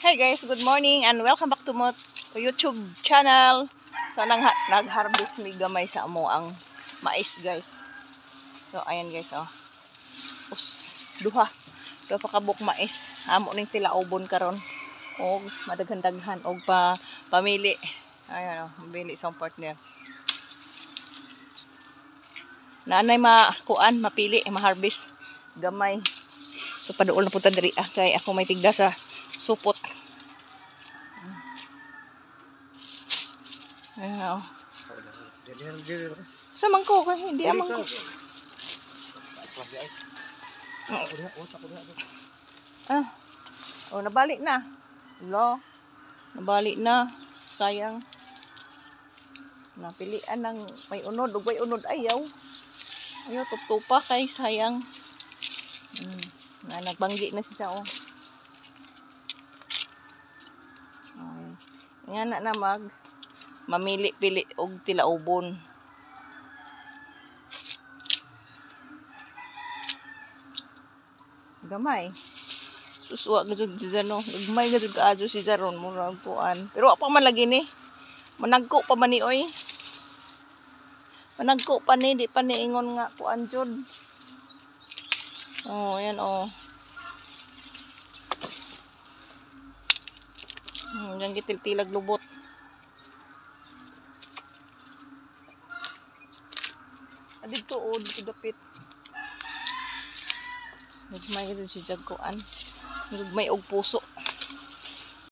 Hey guys, good morning and welcome back to my YouTube channel. So nag-harvest mi gamay sa amo ang mais guys. So ayan guys oh. Duha pa kabuk mais. Amo ning tilaobon karon. Og madaghan-daghan og pamili. Ayan oh, mabili sa partner. Nanay mapili, ma-harvest gamay. So paduol na punta diri kay ako may tigda sa supot. Ayan. Sa mangko ka, hindi amang ko. Oh, nabalik na. Lo. Nabalik na. Sayang. Napilian ng may unod, ug may unod ayaw. Ayaw tutupa kay sayang. Nagbanggi na siya oh. Nga na mamili-pili og tilaubon. Gamay. Suswa gud si Zano. Gagmay gud kaadyo si Zaron murag tuan. Pero apa man lagi ni. Managko pa man ni oy. Managko pa ni di pa ni ingon nga kuan jud. Oh, ayan oh. Yan gitil-tilag lubot. Dito o, dito dapit. Nagmay dito si Jagkoan. Nagmay og puso.